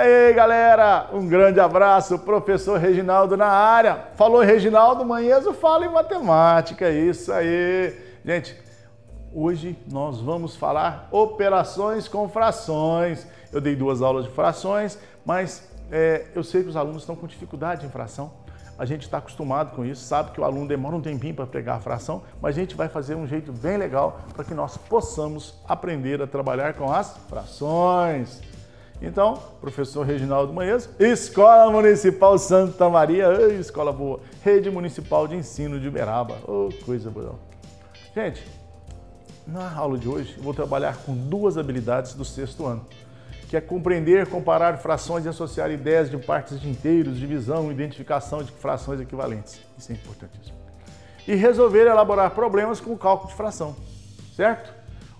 aí, galera? Um grande abraço, professor Reginaldo na área. Falou Reginaldo Manheso, fala em matemática, isso aí. Gente, hoje nós vamos falar operações com frações. Eu dei 2 aulas de frações, mas eu sei que os alunos estão com dificuldade em fração. A gente está acostumado com isso, sabe que o aluno demora um tempinho para pegar a fração, mas a gente vai fazer um jeito bem legal para que nós possamos aprender a trabalhar com as frações. Então, professor Reginaldo Manheso, Escola Municipal Santa Maria, escola boa, Rede Municipal de Ensino de Uberaba, coisa boa. Gente, na aula de hoje eu vou trabalhar com 2 habilidades do 6º ano, que é compreender, comparar frações e associar ideias de partes de inteiros, divisão, identificação de frações equivalentes. Isso é importantíssimo. E resolver e elaborar problemas com o cálculo de fração, certo?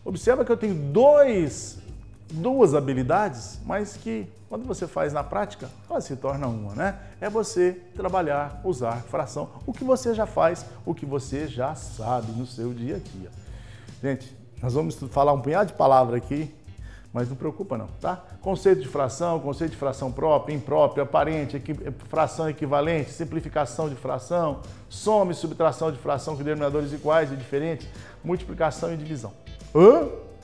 Observa que eu tenho duas habilidades, mas que quando você faz na prática, ela se torna uma, né? É você trabalhar, usar fração, o que você já faz, o que você já sabe no seu dia a dia. Gente, nós vamos falar um punhado de palavras aqui, mas não preocupa não, tá? Conceito de fração própria, imprópria, aparente, fração equivalente, simplificação de fração, soma e subtração de fração com denominadores iguais e diferentes, multiplicação e divisão.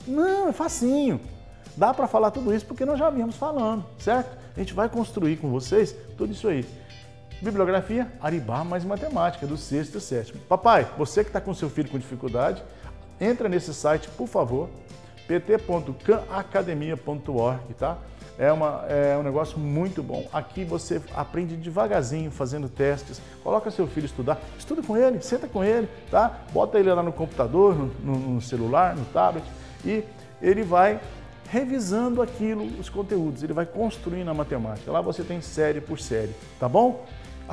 Não, é facinho. Dá para falar tudo isso porque nós já viemos falando, certo? A gente vai construir com vocês tudo isso aí. Bibliografia, Aribá mais matemática, do 6º e 7º. Papai, você que está com seu filho com dificuldade, entra nesse site, por favor, pt.canacademia.org, tá? É um negócio muito bom. Aqui você aprende devagarzinho, fazendo testes. Coloca seu filho estudar. Estuda com ele, senta com ele, tá? Bota ele lá no computador, no celular, no tablet e ele vai revisando aquilo, os conteúdos. Ele vai construindo a matemática. Lá você tem série por série, tá bom?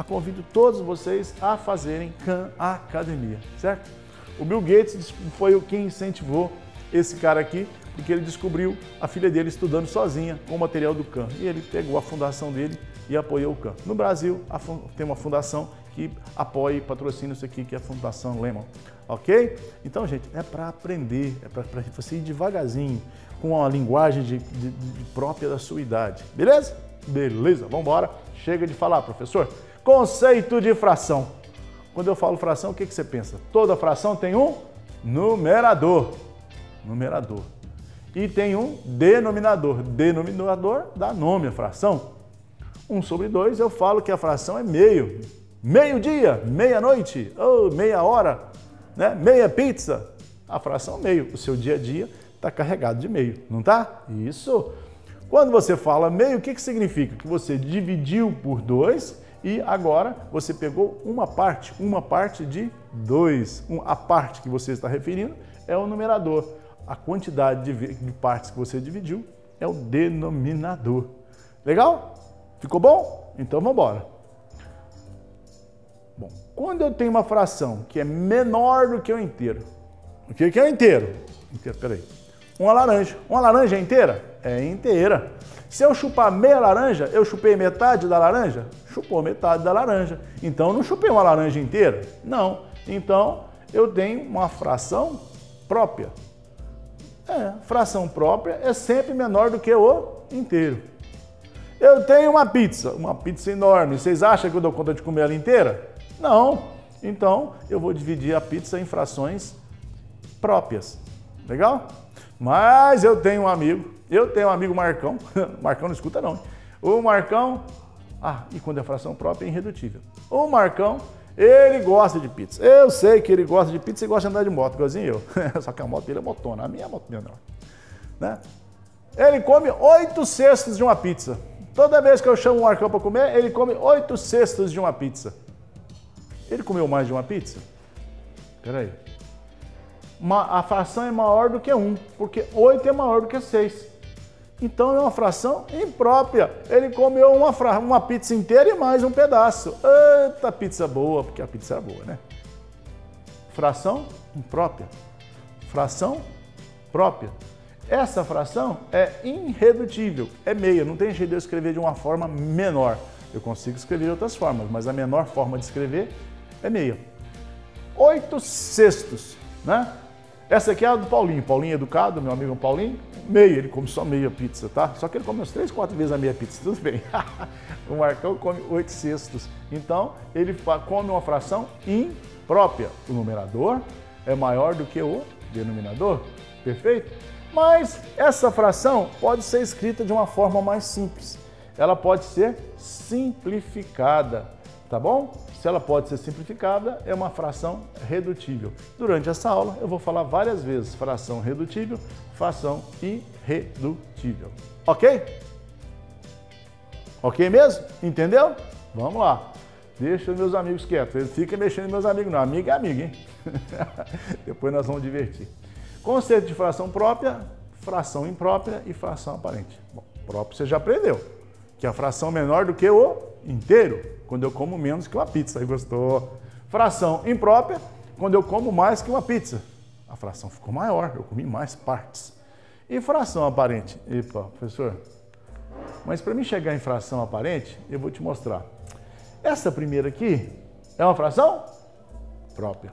Convido todos vocês a fazerem Khan Academia, certo? O Bill Gates foi o que incentivou esse cara aqui, porque ele descobriu a filha dele estudando sozinha com o material do Khan. E ele pegou a fundação dele e apoiou o Khan. No Brasil, tem uma fundação que apoia e patrocina isso aqui, que é a Fundação Lehman. Ok? Então, gente, é para aprender, é para você ir devagarzinho, com a linguagem própria da sua idade. Beleza? Beleza, vamos embora. Chega de falar, professor. Conceito de fração. Quando eu falo fração, o que você pensa? Toda fração tem um numerador. E tem um denominador. Denominador dá nome à fração. 1/2, eu falo que a fração é meio. Meio-dia, meia-noite, ou meia hora, né? Meia pizza. A fração meio. O seu dia a dia está carregado de meio, não tá? Isso. Quando você fala meio, o que significa? Que você dividiu por 2 e agora você pegou uma parte de 2. A parte que você está referindo é o numerador. A quantidade de partes que você dividiu é o denominador. Legal? Ficou bom? Então vamos embora. Bom, quando eu tenho uma fração que é menor do que o inteiro, o que é o inteiro? Peraí. Uma laranja é inteira? É inteira. Se eu chupar meia laranja, eu chupei metade da laranja? Chupou metade da laranja. Então eu não chupei uma laranja inteira? Não. Então eu tenho uma fração própria. Fração própria é sempre menor do que o inteiro. Eu tenho uma pizza enorme. Vocês acham que eu dou conta de comer ela inteira? Não. Então, eu vou dividir a pizza em frações próprias. Legal? Mas eu tenho um amigo Marcão. Marcão não escuta não. O Marcão, e quando é fração própria é irredutível. O Marcão, ele gosta de pizza. Eu sei que ele gosta de pizza e gosta de andar de moto, igualzinho eu. Só que a moto dele é motona, a minha é moto menor. Né? Ele come 8/6 de uma pizza. Toda vez que eu chamo o Marcão para comer, ele come 8/6 de uma pizza. Ele comeu mais de uma pizza? Peraí. A fração é maior do que 1, porque 8 é maior do que 6. Então é uma fração imprópria. Ele comeu uma pizza inteira e mais um pedaço. Eita, pizza boa, porque a pizza é boa, né? Fração imprópria. Fração própria. Essa fração é irredutível, é meia, não tem jeito de eu escrever de uma forma menor. Eu consigo escrever de outras formas, mas a menor forma de escrever é meia. 8/6, né? Essa aqui é a do Paulinho. Paulinho é educado, meu amigo Paulinho. Meia, ele come só meia pizza, tá? Só que ele come umas 3, 4 vezes a meia pizza, tudo bem. O Marcão come 8 sextos. Então, ele come uma fração imprópria. O numerador é maior do que o denominador, perfeito? Mas essa fração pode ser escrita de uma forma mais simples. Ela pode ser simplificada, tá bom? Se ela pode ser simplificada, é uma fração redutível. Durante essa aula, eu vou falar várias vezes fração redutível, fração irredutível. Ok? Ok mesmo? Entendeu? Vamos lá. Deixa os meus amigos quietos. Eles ficam mexendo nos meus amigos, não. Amigo é amigo, hein? Depois nós vamos divertir. Conceito de fração própria, fração imprópria e fração aparente. Bom, próprio você já aprendeu, que é a fração menor do que o inteiro, quando eu como menos que uma pizza. Aí gostou? Fração imprópria, quando eu como mais que uma pizza. A fração ficou maior, eu comi mais partes. E fração aparente? Epa, professor, mas para mim chegar em fração aparente, eu vou te mostrar. Essa primeira aqui é uma fração própria.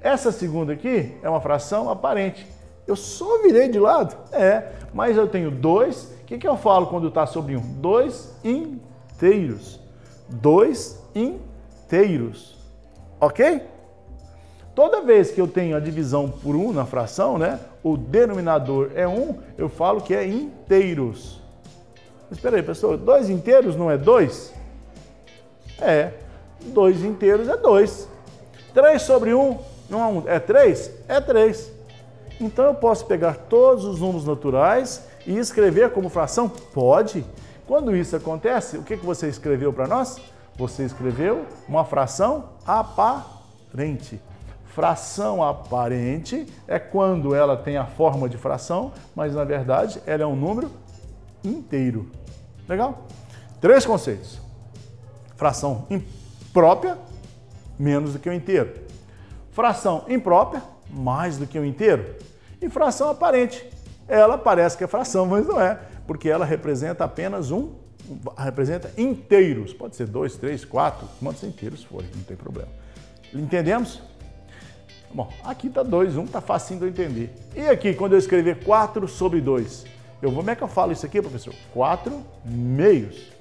Essa segunda aqui é uma fração aparente. Eu só virei de lado? É, mas eu tenho 2. O que eu falo quando está sobre 1? 2 inteiros. 2 inteiros. Ok? Toda vez que eu tenho a divisão por 1 na fração, né? O denominador é 1, eu falo que é inteiros. Mas espera aí, pessoal, 2 inteiros não é 2? É, 2 inteiros é 2. 3 sobre 1 não é 3? É 3. Então eu posso pegar todos os números naturais e escrever como fração? Pode. Quando isso acontece, o que você escreveu para nós? Você escreveu uma fração aparente. Fração aparente é quando ela tem a forma de fração, mas na verdade ela é um número inteiro. Legal? 3 conceitos. Fração imprópria, menos do que o inteiro. Fração imprópria, mais do que o inteiro. E fração aparente. Ela parece que é fração, mas não é, porque ela representa apenas representa inteiros. Pode ser 2, 3, 4, quantos inteiros forem, não tem problema. Entendemos? Bom, aqui está 2, 1, está facinho de eu entender. E aqui, quando eu escrever 4 sobre 2, como é que eu falo isso aqui, professor? 4 meios.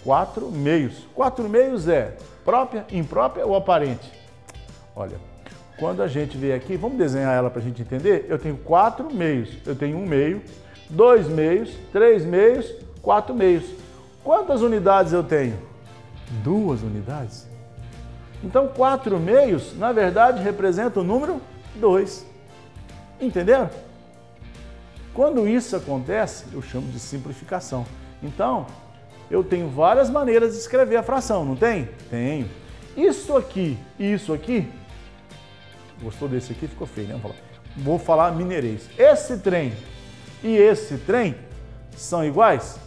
4 meios. 4 meios é própria, imprópria ou aparente? Olha, quando a gente vê aqui, vamos desenhar ela para a gente entender? Eu tenho 4 meios. Eu tenho 1 meio, 2 meios, 3 meios, 4 meios. Quantas unidades eu tenho? 2 unidades. Então, 4 meios, na verdade, representa o número 2. Entenderam? Quando isso acontece, eu chamo de simplificação. Então, eu tenho várias maneiras de escrever a fração, não tem? Tenho. Isso aqui e isso aqui, gostou desse aqui? Ficou feio, né? Vou falar mineirês. Esse trem e esse trem são iguais?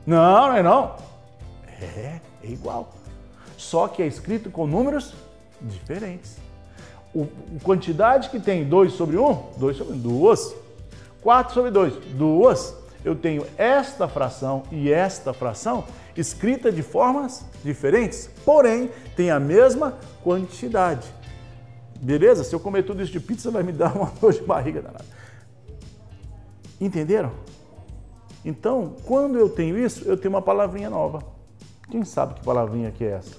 Não, não é não. É igual. Só que é escrito com números diferentes. A quantidade que tem 2 sobre 1, 2 sobre 2. 4 sobre 2, 2. Eu tenho esta fração e esta fração escrita de formas diferentes, porém tem a mesma quantidade. Beleza? Se eu comer tudo isso de pizza, vai me dar uma dor de barriga danada. Entenderam? Então, quando eu tenho isso, eu tenho uma palavrinha nova. Quem sabe que palavrinha que é essa?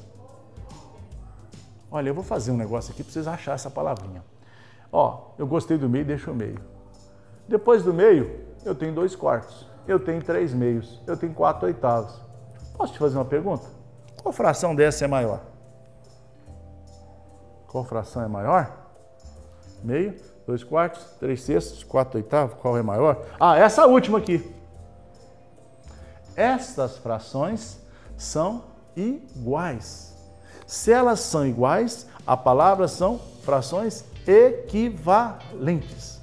Olha, eu vou fazer um negócio aqui para vocês acharem essa palavrinha. Ó, eu gostei do meio, deixa o meio. Depois do meio, eu tenho 2 quartos. Eu tenho 3 meios. Eu tenho 4 oitavos. Posso te fazer uma pergunta? Qual fração dessa é maior? Qual fração é maior? Meio, 2 quartos, 3 sextos, 4 oitavos. Qual é maior? Ah, essa última aqui. Estas frações são iguais. Se elas são iguais, a palavra são frações equivalentes.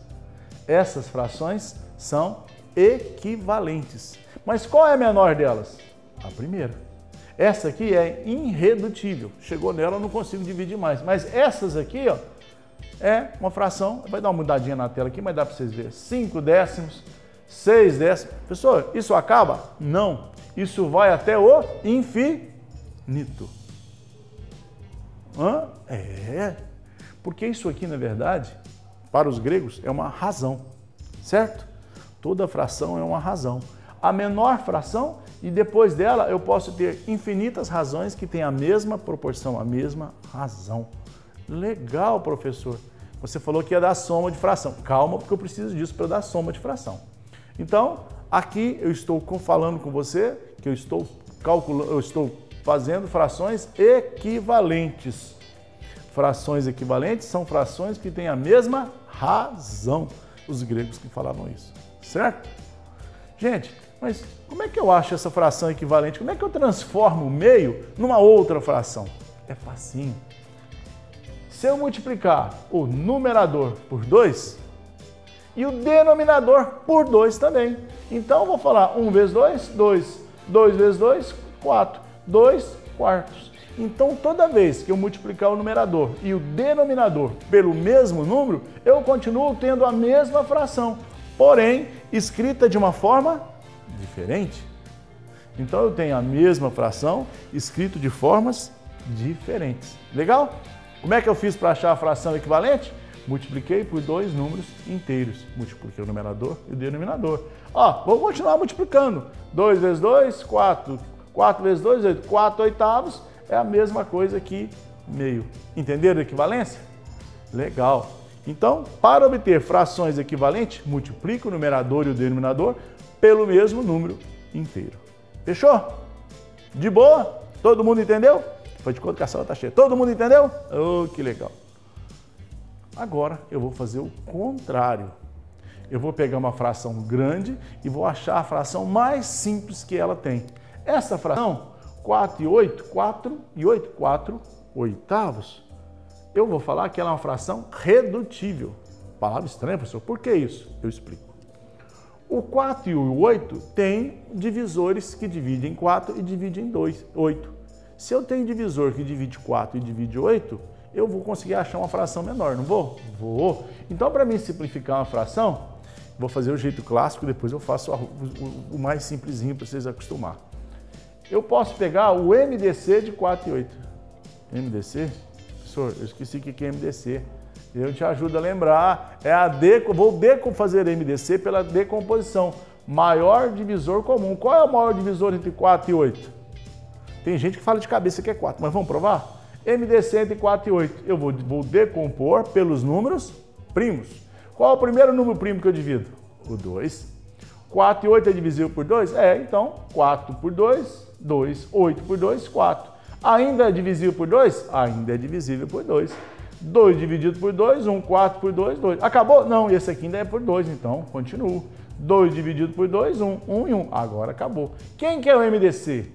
Essas frações são equivalentes. Mas qual é a menor delas? A primeira. Essa aqui é irredutível. Chegou nela, eu não consigo dividir mais. Mas essas aqui, ó, é uma fração, vai dar uma mudadinha na tela aqui, mas dá para vocês verem. 5 décimos, 6 décimos. Professor, isso acaba? Não. Isso vai até o infinito. Hã? É. Porque isso aqui, na verdade, para os gregos, é uma razão, certo? Toda fração é uma razão. A menor fração, e depois dela eu posso ter infinitas razões que têm a mesma proporção, a mesma razão. Legal, professor. Você falou que ia dar soma de fração. Calma, porque eu preciso disso para dar soma de fração. Então, aqui eu estou falando com você que eu estou fazendo frações equivalentes. Frações equivalentes são frações que têm a mesma razão. Os gregos que falavam isso, certo? Gente, mas como é que eu acho essa fração equivalente? Como é que eu transformo o meio numa outra fração? É facinho. Se eu multiplicar o numerador por 2 e o denominador por 2 também. Então, eu vou falar 1 vezes 2, 2. 2 vezes 2, 4. 2 quartos. Então, toda vez que eu multiplicar o numerador e o denominador pelo mesmo número, eu continuo tendo a mesma fração, porém, escrita de uma forma diferente. Então, eu tenho a mesma fração escrito de formas diferentes. Legal? Como é que eu fiz para achar a fração equivalente? Multipliquei por 2 números inteiros. Multipliquei o numerador e o denominador. Ó, vou continuar multiplicando. 2 vezes 2, 4. 4 vezes 2, 8. 4 oitavos é a mesma coisa que meio. Entenderam a equivalência? Legal. Então, para obter frações equivalentes, multiplica o numerador e o denominador pelo mesmo número inteiro. Fechou? De boa? Todo mundo entendeu? Foi de conta que a sala está cheia. Todo mundo entendeu? Oh, que legal. Agora eu vou fazer o contrário. Eu vou pegar uma fração grande e vou achar a fração mais simples que ela tem. Essa fração, 4 e 8, 4 e 8, 4 oitavos. Eu vou falar que ela é uma fração redutível. Palavra estranha, professor. Por que isso? Eu explico. O 4 e o 8 têm divisores que dividem 4 e dividem 8. Se eu tenho divisor que divide 4 e divide 8, eu vou conseguir achar uma fração menor, não vou? Vou. Então, para mim simplificar uma fração, vou fazer o jeito clássico, depois eu faço o mais simplesinho para vocês acostumar. Eu posso pegar o MDC de 4 e 8. MDC? Professor, eu esqueci o que é MDC. Eu te ajudo a lembrar. É a vou fazer MDC pela decomposição. Maior divisor comum. Qual é o maior divisor entre 4 e 8? Tem gente que fala de cabeça que é 4, mas vamos provar? MDC entre 4 e 8. Eu vou decompor pelos números primos. Qual é o primeiro número primo que eu divido? O 2. 4 e 8 é divisível por 2? É, então 4 por 2, 2. 8 por 2, 4. Ainda é divisível por 2? Ainda é divisível por 2. 2 dividido por 2, 1. 4 por 2, 2. Acabou? Não, esse aqui ainda é por 2, então continuo. 2 dividido por 2, 1. 1 e 1. Agora acabou. Quem que é o MDC?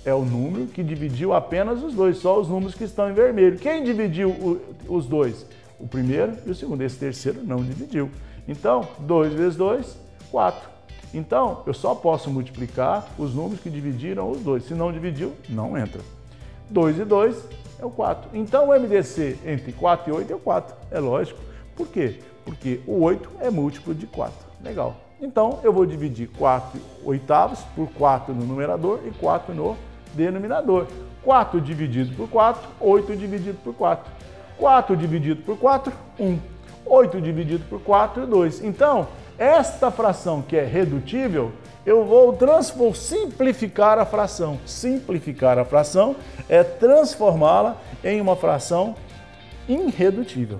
É o número que dividiu apenas os dois, só os números que estão em vermelho. Quem dividiu os dois? O primeiro e o segundo. Esse terceiro não dividiu. Então, 2 vezes 2, 4. Então, eu só posso multiplicar os números que dividiram os dois. Se não dividiu, não entra. 2 e 2 é o 4. Então, o MDC entre 4 e 8 é o 4. É lógico. Por quê? Porque o 8 é múltiplo de 4. Legal. Então, eu vou dividir 4 oitavos por 4 no numerador e 4 no denominador. 4 dividido por 4, 8 dividido por 4. 4 dividido por 4, 1. 8 dividido por 4, 2. Então, esta fração que é redutível, eu vou simplificar a fração. Simplificar a fração é transformá-la em uma fração irredutível.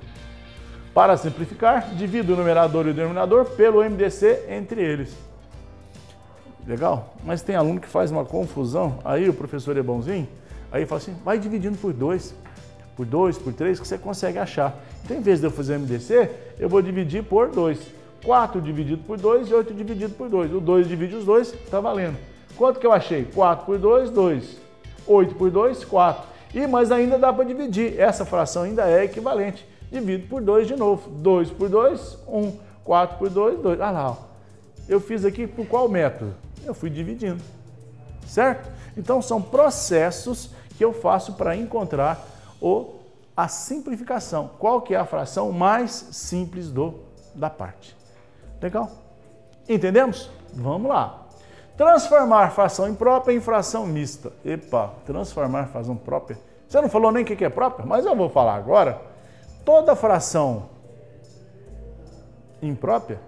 Para simplificar, divido o numerador e o denominador pelo MDC entre eles. Legal? Mas tem aluno que faz uma confusão, aí o professor é bonzinho, aí fala assim, vai dividindo por 2, por 3, que você consegue achar. Então, em vez de eu fazer MDC, eu vou dividir por 2. 4 dividido por 2 e 8 dividido por 2. O 2 divide os dois, está valendo. Quanto que eu achei? 4 por 2, 2. 8 por 2, 4. Mas ainda dá para dividir. Essa fração ainda é equivalente. Divido por 2 de novo. 2 por 2, 1. 4 por 2, 2. Ah lá, ó. Eu fiz aqui por qual método? Eu fui dividindo, certo? Então, são processos que eu faço para encontrar a simplificação. Qual que é a fração mais simples da parte? Legal? Entendemos? Vamos lá. Transformar fração imprópria em fração mista. Epa, transformar fração própria. Você não falou nem o que é própria, mas eu vou falar agora. Toda fração imprópria,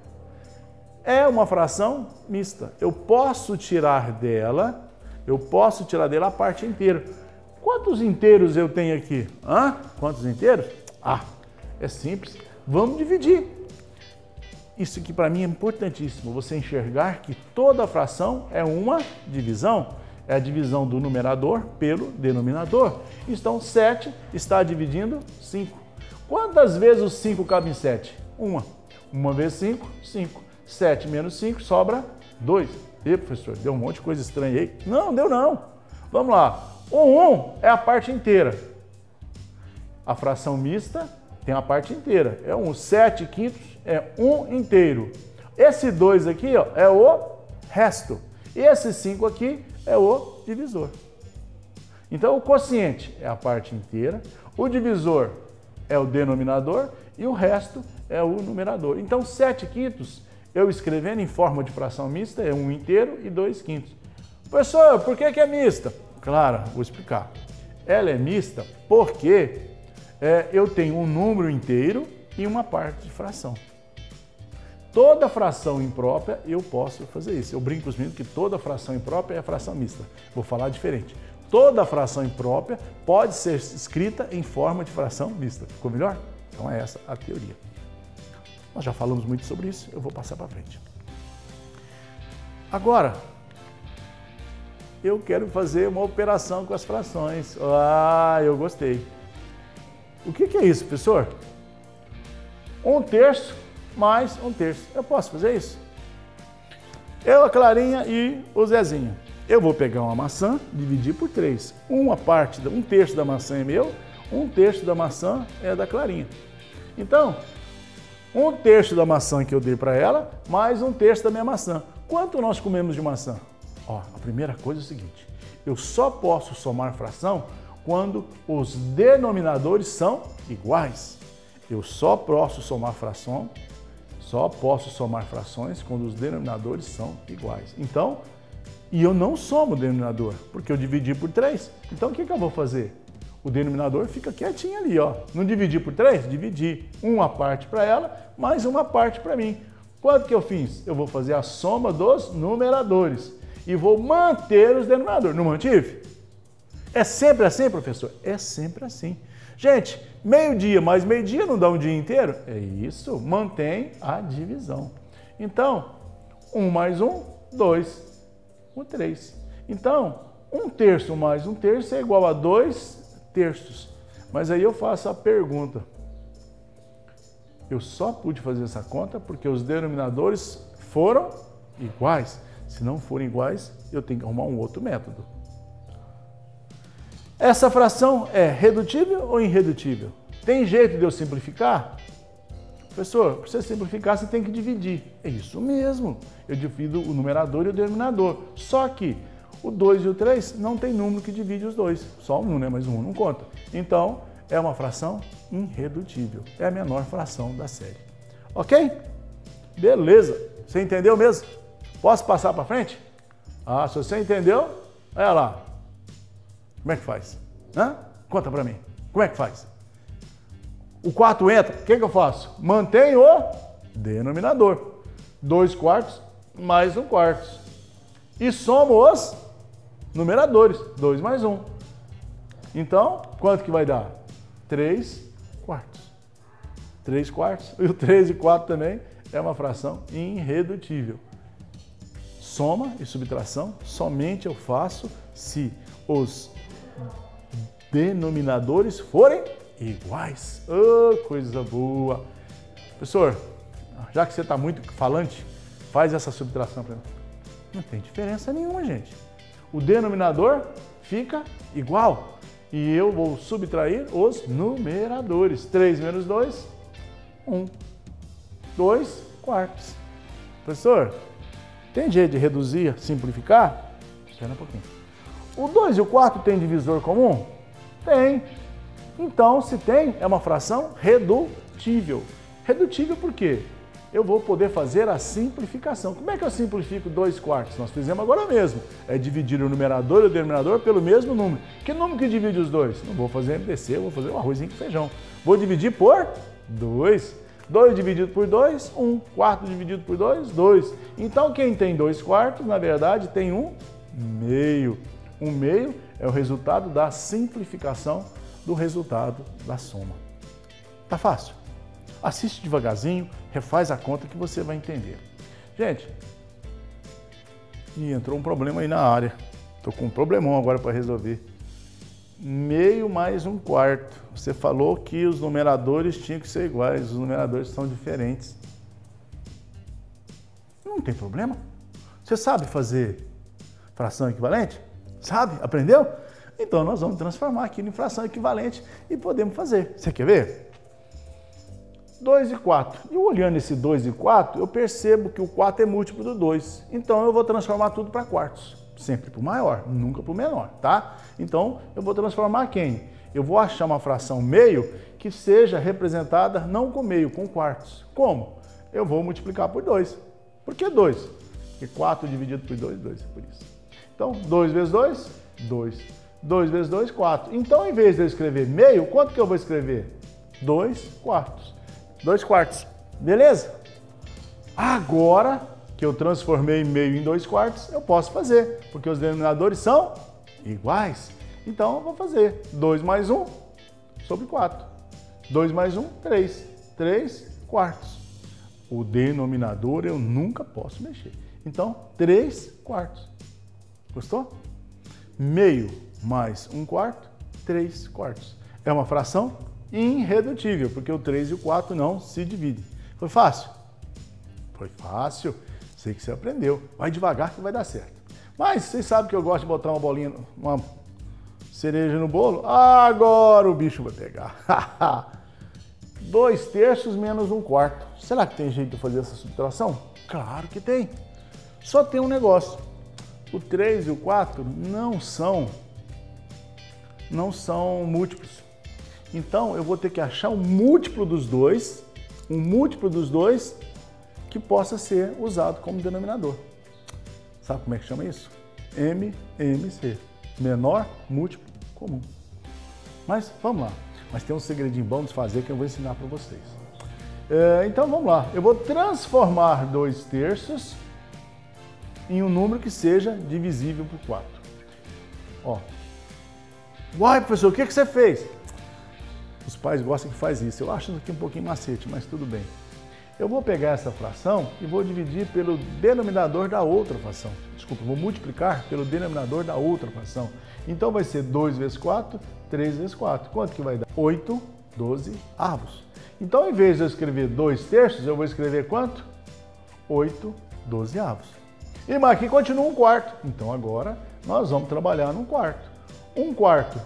é uma fração mista. Eu posso tirar dela a parte inteira. Quantos inteiros eu tenho aqui? Quantos inteiros? É simples. Vamos dividir. Isso aqui para mim é importantíssimo, você enxergar que toda fração é uma divisão. É a divisão do numerador pelo denominador. Então, 7 está dividindo 5. Quantas vezes o 5 cabe em 7? Uma. Uma vezes 5, 5. 7 menos 5 sobra 2. E professor, deu um monte de coisa estranha aí? Não, deu não. Vamos lá. O 1 é a parte inteira. A fração mista tem a parte inteira. É 1. 7 quintos é 1 inteiro. Esse 2 aqui ó, é o resto. E esse 5 aqui é o divisor. Então o quociente é a parte inteira, o divisor é o denominador e o resto é o numerador. Então 7 quintos, eu escrevendo em forma de fração mista, é 1 inteiro e 2 quintos. Professor, por que é mista? Claro, vou explicar. Ela é mista porque eu tenho um número inteiro e uma parte de fração. Toda fração imprópria eu posso fazer isso. Eu brinco com os meninos que toda fração imprópria é fração mista. Vou falar diferente. Toda fração imprópria pode ser escrita em forma de fração mista. Ficou melhor? Então é essa a teoria. Nós já falamos muito sobre isso, eu vou passar para frente. Agora, eu quero fazer uma operação com as frações. Eu gostei. O que é isso, professor? 1/3 mais 1/3. Eu posso fazer isso? Eu, a Clarinha e o Zezinho. Eu vou pegar uma maçã, dividir por 3. Um terço da maçã é meu, 1/3 da maçã é da Clarinha. Então, 1/3 da maçã que eu dei para ela, mais 1/3 da minha maçã. Quanto nós comemos de maçã? A primeira coisa é o seguinte, eu só posso somar fração quando os denominadores são iguais. Eu só posso somar frações quando os denominadores são iguais. Então, e eu não somo o denominador, porque eu dividi por 3. Então, o que eu vou fazer? O denominador fica quietinho ali, ó. Não dividi por 3? Dividi uma parte para ela, mais uma parte para mim. Quanto que eu fiz? Eu vou fazer a soma dos numeradores e vou manter os denominadores. Não mantive? É sempre assim, professor? É sempre assim. Gente, meio-dia mais meio-dia não dá um dia inteiro? É isso, mantém a divisão. Então, 1 mais 1, 2, 3. Então, 1/3 mais 1/3 é igual a 2/3. Mas aí eu faço a pergunta. Eu só pude fazer essa conta porque os denominadores foram iguais. Se não forem iguais, eu tenho que arrumar um outro método. Essa fração é redutível ou irredutível? Tem jeito de eu simplificar? Professor, para você simplificar, você tem que dividir. É isso mesmo. Eu divido o numerador e o denominador. Só que o 2 e o 3 não tem número que divide os dois. Só um, né? Mas um não conta. Então, é uma fração irredutível. É a menor fração da série. Ok? Beleza. Você entendeu mesmo? Posso passar para frente? Se você entendeu, olha lá. Como é que faz? Conta para mim. Como é que faz? O 4 entra, o que eu faço? Mantenho o denominador. 2/4 mais 1/4. E somo os numeradores. 2 mais 1. Então, quanto que vai dar? 3/4. 3/4. E o 3 e 4 também é uma fração irredutível. Soma e subtração somente eu faço se os denominadores forem iguais. Coisa boa. Professor, já que você está muito falante, faz essa subtração para mim. Não tem diferença nenhuma, gente. O denominador fica igual. E eu vou subtrair os numeradores. 3 menos 2, 1. 2/4. Professor, tem jeito de reduzir, simplificar? Espera um pouquinho. O 2 e o 4 tem divisor comum? Tem. Então, se tem, é uma fração redutível. Redutível por quê? Eu vou poder fazer a simplificação. Como é que eu simplifico 2/4? Nós fizemos agora mesmo. É dividir o numerador e o denominador pelo mesmo número. Que número que divide os dois? Não vou fazer MDC, vou fazer um arrozinho com feijão. Vou dividir por 2. 2 dividido por 2, 1. 4 dividido por 2, 2. Então, quem tem 2 quartos, na verdade, tem 1 meio. 1 meio é o resultado da simplificação do resultado da soma. Tá fácil? Assiste devagarzinho, refaz a conta que você vai entender. Gente, e entrou um problema aí na área. Tô com um problemão agora para resolver. Meio mais 1 quarto. Você falou que os numeradores tinham que ser iguais, os numeradores são diferentes. Não tem problema. Você sabe fazer fração equivalente? Sabe? Aprendeu? Então nós vamos transformar aquilo em fração equivalente e podemos fazer. Você quer ver? 2 e 4. E olhando esse 2 e 4, eu percebo que o 4 é múltiplo do 2. Então eu vou transformar tudo para quartos. Sempre para o maior, nunca para o menor, tá? Então eu vou transformar quem? Eu vou achar uma fração meio que seja representada não com meio, com quartos. Como? Eu vou multiplicar por 2. Por que 2? Porque 4 dividido por 2, 2 é por isso. Então 2 vezes 2, 2. 2 vezes 2, 4. Então, em vez de eu escrever meio, quanto que eu vou escrever? 2 quartos. 2 quartos. Beleza? Agora que eu transformei meio em 2 quartos, eu posso fazer, porque os denominadores são iguais. Então, eu vou fazer 2 mais 1 sobre 4. 2 mais 1, 3. 3 quartos. O denominador eu nunca posso mexer. Então, 3 quartos. Gostou? Meio mais 1 quarto, 3 quartos. É uma fração irredutível, porque o 3 e o 4 não se dividem. Foi fácil? Foi fácil. Sei que você aprendeu. Vai devagar que vai dar certo. Mas vocês sabem que eu gosto de botar uma bolinha, uma cereja no bolo? Agora o bicho vai pegar. 2 terços menos 1 quarto. Será que tem jeito de fazer essa subtração? Claro que tem. Só tem um negócio. O 3 e o 4 não são múltiplos. Então, eu vou ter que achar um múltiplo dos dois, que possa ser usado como denominador. Sabe como é que chama isso? MMC. Menor múltiplo comum. Mas, vamos lá. Mas tem um segredinho bom de fazer que eu vou ensinar para vocês. Então, vamos lá. Eu vou transformar 2 terços em um número que seja divisível por 4. Ó. Uai, professor, o que você fez? Os pais gostam que faz isso. Eu acho isso aqui um pouquinho macete, mas tudo bem. Eu vou pegar essa fração e vou dividir pelo denominador da outra fração. Desculpa, vou multiplicar pelo denominador da outra fração. Então vai ser 2 vezes 4, 3 vezes 4. Quanto que vai dar? 8, 12 avos. Então, em vez de eu escrever 2 terços, eu vou escrever quanto? 8, 12 avos. E mas aqui continua 1 quarto. Então, agora nós vamos trabalhar no quarto. 1 quarto.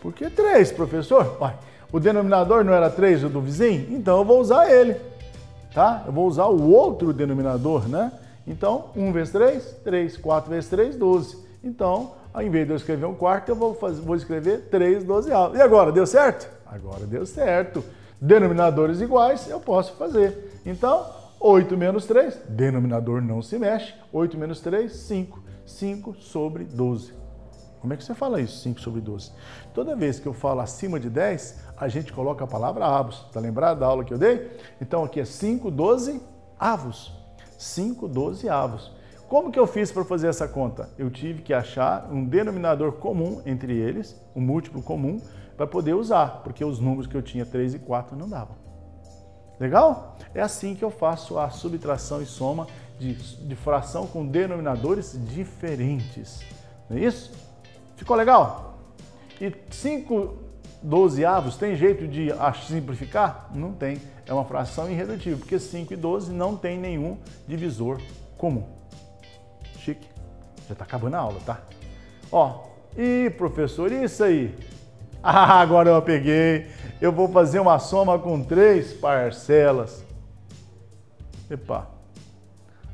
Por que 3, professor? Uai, o denominador não era 3 o do vizinho? Então eu vou usar ele, tá? Eu vou usar o outro denominador, né? Então, 1 vezes 3, 3. 4 vezes 3, 12. Então, ao invés de eu escrever 1 quarto, eu vou escrever 3 dozeavos. E agora, deu certo? Agora deu certo. Denominadores iguais, eu posso fazer. Então, 8 menos 3, denominador não se mexe. 8 menos 3, 5. 5 sobre 12. Como é que você fala isso, 5 sobre 12? Toda vez que eu falo acima de 10, a gente coloca a palavra avos. Tá lembrado da aula que eu dei? Então aqui é 5, 12 avos. 5, 12 avos. Como que eu fiz para fazer essa conta? Eu tive que achar um denominador comum entre eles, um múltiplo comum, para poder usar, porque os números que eu tinha, 3 e 4, não davam. Legal? É assim que eu faço a subtração e soma de fração com denominadores diferentes. Não é isso? Ficou legal? E 5 dozeavos tem jeito de simplificar? Não tem. É uma fração irredutível, porque 5 e 12 não tem nenhum divisor comum. Chique. Já está acabando a aula, tá? Ó, e professor, isso aí? Ah, agora eu peguei. Eu vou fazer uma soma com 3 parcelas. Epa.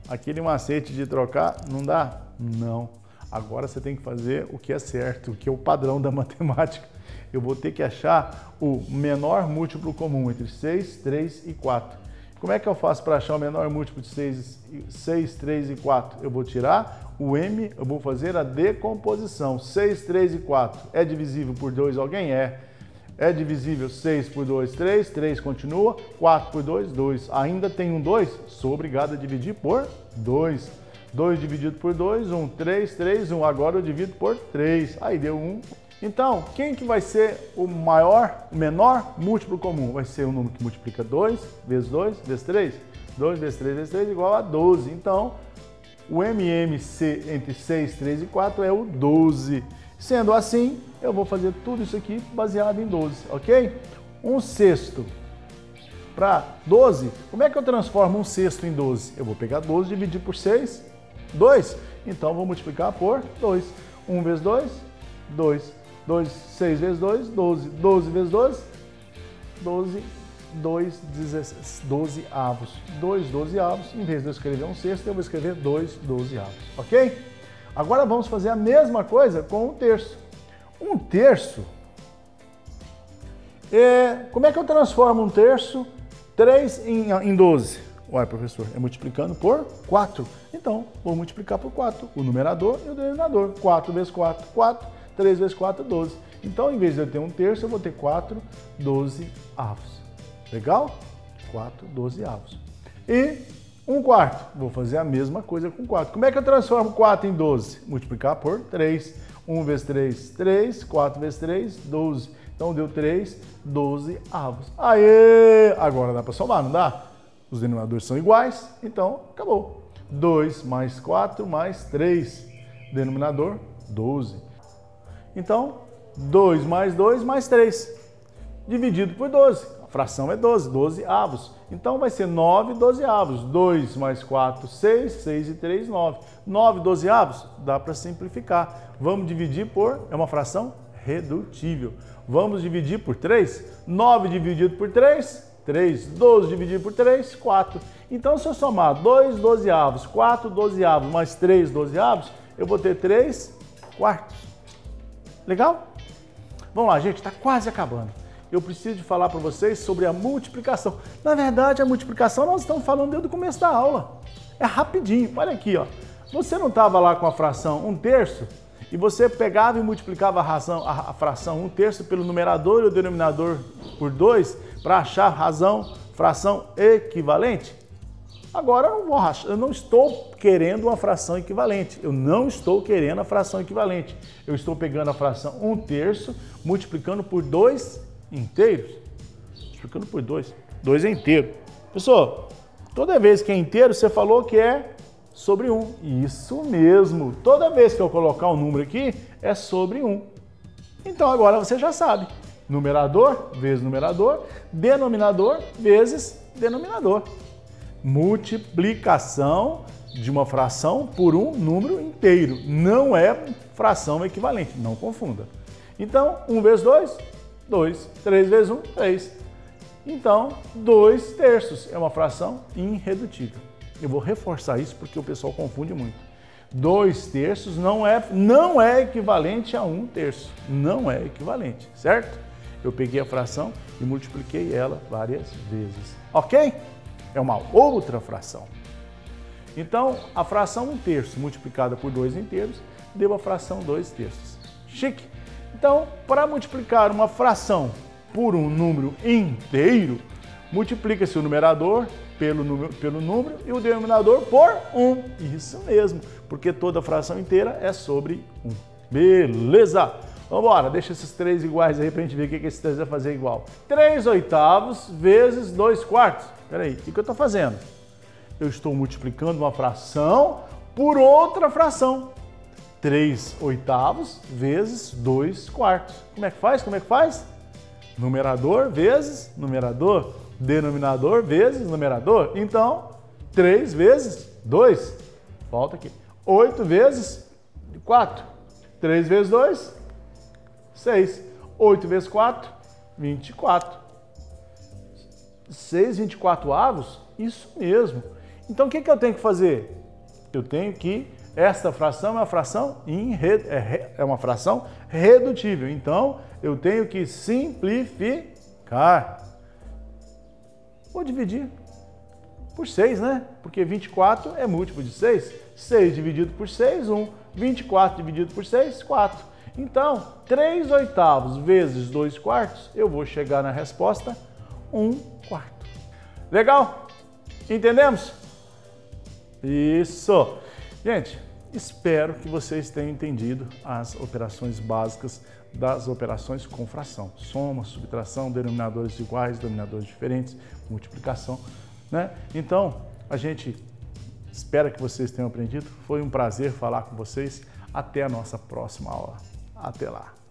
Aquele macete de trocar, não dá? Não. Agora você tem que fazer o que é certo, o que é o padrão da matemática. Eu vou ter que achar o menor múltiplo comum entre 6, 3 e 4. Como é que eu faço para achar o menor múltiplo de 6, 3 e 4? Eu vou tirar o m, eu vou fazer a decomposição. 6, 3 e 4 é divisível por 2 alguém? É. É divisível 6 por 2, 3, 3 continua, 4 por 2, 2. Ainda tem um 2, sou obrigado a dividir por 2. 2 dividido por 2, 1, 3, 3, 1. Agora eu divido por 3, aí deu 1. Então, quem que vai ser o menor múltiplo comum? Vai ser o número que multiplica 2 vezes 2 vezes 3. 2 vezes 3 vezes 3 igual a 12. Então, o MMC entre 6, 3 e 4 é o 12. Sendo assim, eu vou fazer tudo isso aqui baseado em 12, ok? 1/6 para 12, como é que eu transformo 1/6 em 12? Eu vou pegar 12 e dividir por 6, 2. Então, vou multiplicar por 2. 1 vezes 2, 2. 2, 6 vezes 2, 12. 12 vezes 12, 12. 2 12avos. 2 12avos. Em vez de eu escrever 1/6, eu vou escrever 2 12avos. Ok? Agora vamos fazer a mesma coisa com 1/3. 1/3. Como é que eu transformo 1/3? 3 em 12. Ué, professor, é multiplicando por 4. Então, vou multiplicar por 4. O numerador e o denominador. 4 vezes 4, 4. 3 vezes 4, 12. Então, em vez de eu ter 1/3, eu vou ter 4 12avos. Legal? 4 12avos. E 1/4. Vou fazer a mesma coisa com 4. Como é que eu transformo 4 em 12? Multiplicar por 3. 1 vezes 3, 3. 4 vezes 3, 12. Então, deu 3 12avos. Aê! Agora dá para somar, não dá? Os denominadores são iguais, então acabou. 2 mais 4 mais 3. Denominador, 12. Então, 2 mais 2 mais 3. Dividido por 12. A fração é 12, 12avos. Então, vai ser 9 12avos. 2 mais 4, 6. 6 e 3, 9. 9 12avos? Dá para simplificar. Vamos dividir por... É uma fração redutível. Vamos dividir por 3. 9 dividido por 3, 3. 12 dividido por 3, 4. Então, se eu somar 2 12avos, 4 12avos mais 3 12avos, eu vou ter 3 quartos. Legal? Vamos lá, gente, está quase acabando. Eu preciso de falar para vocês sobre a multiplicação. Na verdade, a multiplicação nós estamos falando desde o começo da aula. É rapidinho. Olha aqui, ó. Você não estava lá com a fração 1/3 e você pegava e multiplicava a fração 1/3 pelo numerador e o denominador por 2 para achar fração equivalente? Agora eu não estou querendo uma fração equivalente. Eu não estou querendo a fração equivalente. Eu estou pegando a fração 1/3, multiplicando por 2 inteiros. Multiplicando por 2. 2 é inteiro. Pessoal, toda vez que é inteiro, você falou que é sobre 1. Isso mesmo. Toda vez que eu colocar um número aqui, é sobre 1. Então agora você já sabe. Numerador vezes numerador, denominador vezes denominador. Multiplicação de uma fração por um número inteiro. Não é fração equivalente, não confunda. Então, 1 vezes 2, 2. 3 vezes 1, 3. Então, 2/3 é uma fração irredutível. Eu vou reforçar isso porque o pessoal confunde muito. 2/3 não é equivalente a 1/3. Não é equivalente, certo? Eu peguei a fração e multipliquei ela várias vezes. Ok? É uma outra fração. Então, a fração 1/3 multiplicada por 2 inteiros deu a fração 2/3. Chique! Então, para multiplicar uma fração por um número inteiro, multiplica-se o numerador pelo número e o denominador por 1. Isso mesmo, porque toda fração inteira é sobre 1. Beleza? Vamos embora, deixa esses 3 iguais aí para a gente ver o que esses 3 vai fazer igual. 3/8 vezes 2/4. Espera aí, o que eu estou fazendo? Eu estou multiplicando uma fração por outra fração. 3/8 vezes 2/4. Como é que faz? Como é que faz? Numerador vezes numerador. Denominador vezes numerador. Então, 3 vezes 2. Volta aqui. 8 vezes 4. 3 vezes 2, 6. 8 vezes 4, 24. 6 24avos? Isso mesmo. Então, o que eu tenho que fazer? Eu tenho que... Esta fração é uma fração redutível. Então, eu tenho que simplificar. Vou dividir por 6, né? Porque 24 é múltiplo de 6. 6 dividido por 6, 1. 24 dividido por 6, 4. Então, 3/8 vezes 2/4, eu vou chegar na resposta 1/4. Legal? Entendemos? Isso! Gente, espero que vocês tenham entendido as operações básicas das operações com fração. Soma, subtração, denominadores iguais, denominadores diferentes, multiplicação, né? Então, a gente espera que vocês tenham aprendido. Foi um prazer falar com vocês. Até a nossa próxima aula. Até lá!